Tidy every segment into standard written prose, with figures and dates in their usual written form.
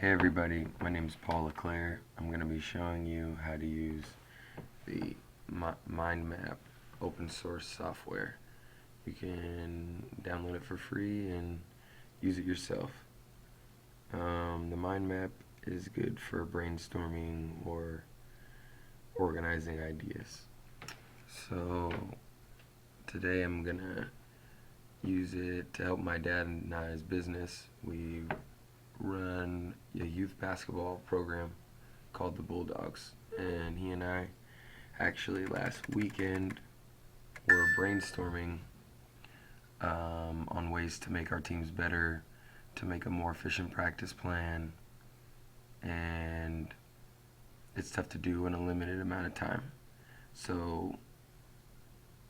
Hey everybody, my name is Paul LeClaire. I'm going to be showing you how to use the mind map open source software. You can download it for free and use it yourself. The mind map is good for brainstorming or organizing ideas. So today I'm going to use it to help my dad and I's business. We run a youth basketball program called the Bulldogs, and he and I actually last weekend were brainstorming on ways to make our teams better, to make a more efficient practice plan, and it's tough to do in a limited amount of time. So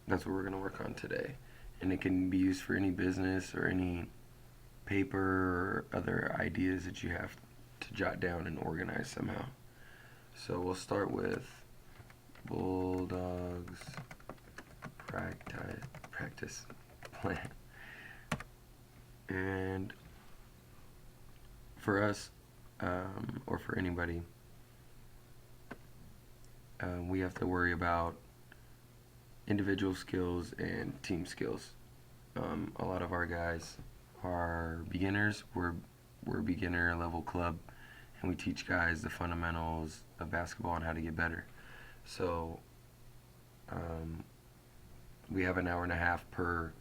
that's what we're going to work on today, and it can be used for any business or any paper or other ideas that you have to jot down and organize somehow. So we'll start with Bulldogs practice plan. And for us, or for anybody, we have to worry about individual skills and team skills. A lot of our guys are beginners. We're a beginner level club, and we teach guys the fundamentals of basketball and how to get better. So we have an hour and a half per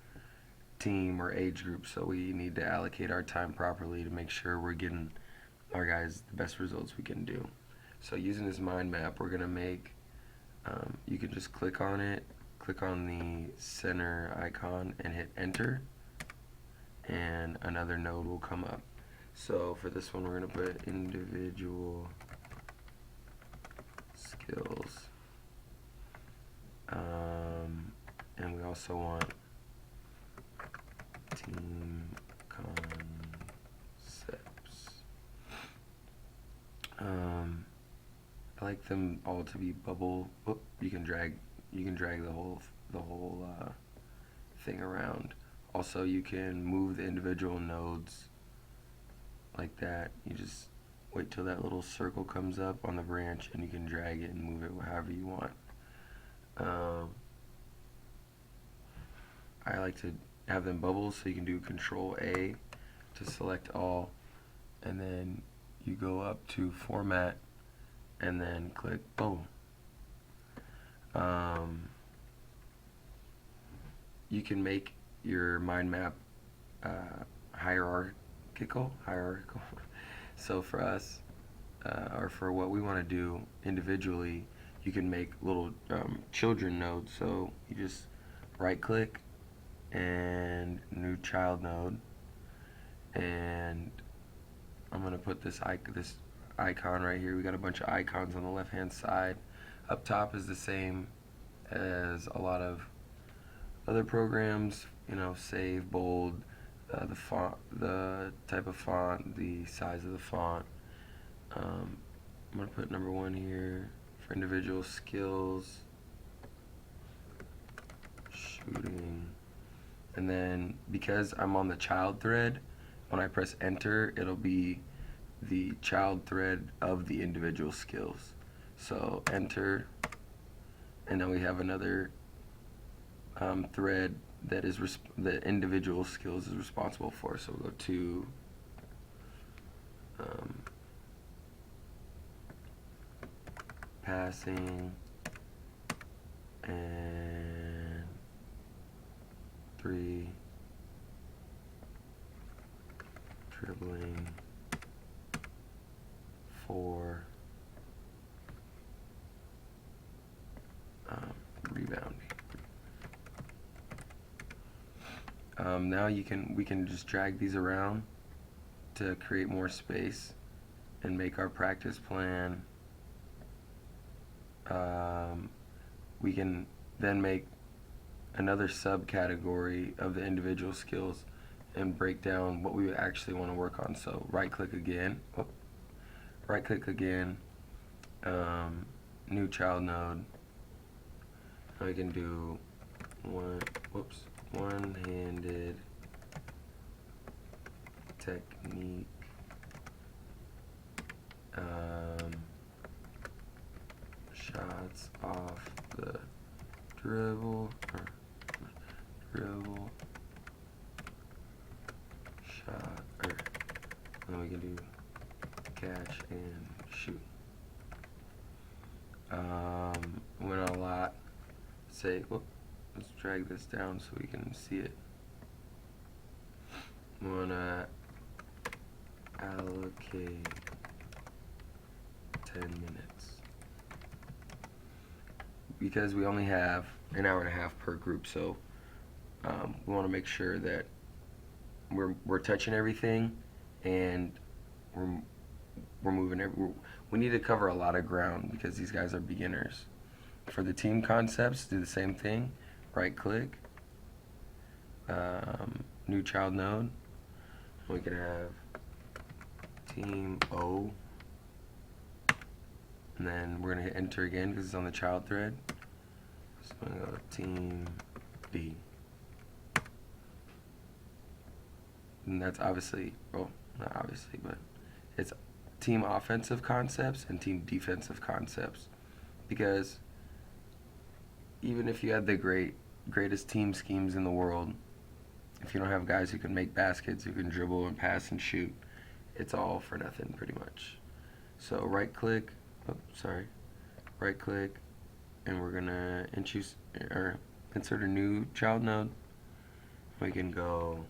team or age group, so we need to allocate our time properly to make sure we're getting our guys the best results we can do. So using this mind map, we're gonna make, you can just click on it, click on the center icon and hit enter, and another node will come up. So for this one, we're going to put individual skills, and we also want team concepts. I like them all to be bubble. You can drag the whole thing around. Also, you can move the individual nodes like that. You just wait till that little circle comes up on the branch, and you can drag it and move it however you want. I like to have them bubbles, so you can do Control A to select all, and then you go up to Format, and then click Bubble. You can make your mind map hierarchical. So for us, or for what we want to do individually, you can make little children nodes. So you just right click and new child node, and I'm gonna put this icon right here. We got a bunch of icons on the left hand side. Up top is the same as a lot of other programs, save, bold, the font, the type of font, the size of the font. I'm going to put number 1 here for individual skills, shooting, and then because I'm on the child thread, when I press enter, it'll be the child thread of the individual skills. So enter, and then we have another thread that is the individual skills is responsible for. So we'll go to passing and 3 dribbling, 4 rebounding. Now we can just drag these around to create more space and make our practice plan. We can then make another subcategory of the individual skills and break down what we actually want to work on. So right click again, new child node. Now we can do one-handed technique shots off the dribble, dribble, shot, then we can do catch and shoot. Went a lot. Say, whoop, let's drag this down so we can see it. We wanna allocate 10 minutes because we only have an hour and a half per group, so we want to make sure that we're touching everything and we're moving we need to cover a lot of ground because these guys are beginners. For the team concepts, do the same thing. Right click, new child node. We can have team O, and then we're gonna hit enter again because it's on the child thread. So I'm gonna go team B, and that's obviously, well, not obviously, but it's team offensive concepts and team defensive concepts, because even if you had the greatest team schemes in the world, if you don't have guys who can make baskets, who can dribble and pass and shoot, it's all for nothing pretty much. So right click, and we're gonna insert a new child node. We can go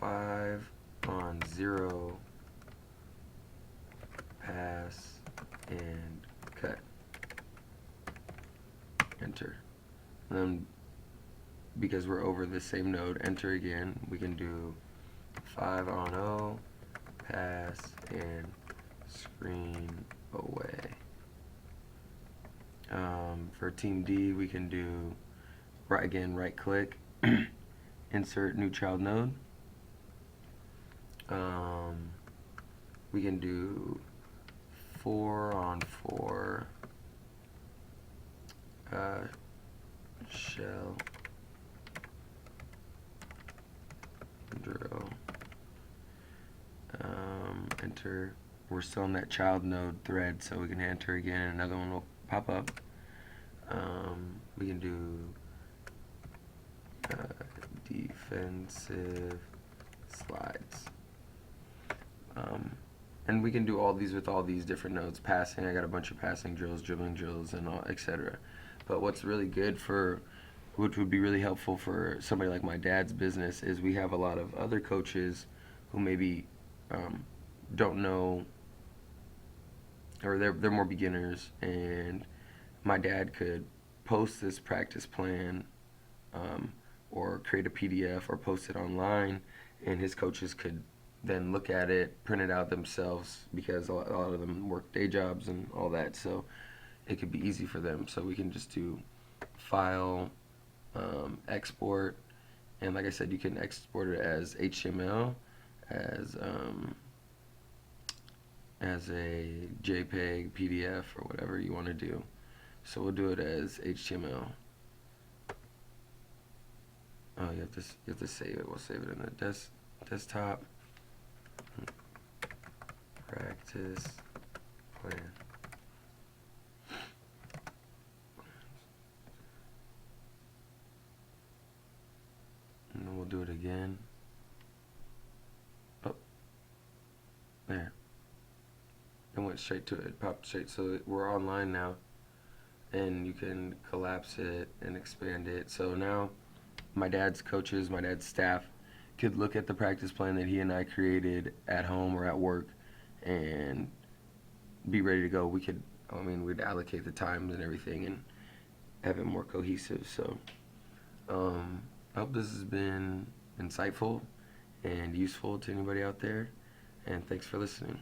5 on 0, pass and cut, enter. And then because we're over the same node, enter again. We can do 5 on 0, pass and screen away. For team D, we can do right click, insert new child node. We can do 4 on 4, shell drill, enter. We're still in that child node thread, so we can enter again and another one will pop up. We can do defensive slides, and we can do all these with all these different nodes. Passing, I got a bunch of passing drills, dribbling drills, and all, etc. But what's really good which would be really helpful for somebody like my dad's business, is we have a lot of other coaches who maybe don't know, or they're more beginners, and my dad could post this practice plan or create a PDF or post it online, and his coaches could then look at it, print it out themselves, because a lot of them work day jobs and all that, so it could be easy for them. So we can just do file, export, and like I said, you can export it as HTML, as a JPEG, PDF, or whatever you want to do. So we'll do it as HTML. Oh, you have to save it. We'll save it in the desktop. Practice plan. And then we'll do it again. Oh, there. It went straight to it. It popped straight. So we're online now, and you can collapse it and expand it. So now my dad's coaches, my dad's staff could look at the practice plan that he and I created at home or at work and be ready to go. We'd allocate the times and everything and have it more cohesive. So I hope this has been insightful and useful to anybody out there, and thanks for listening.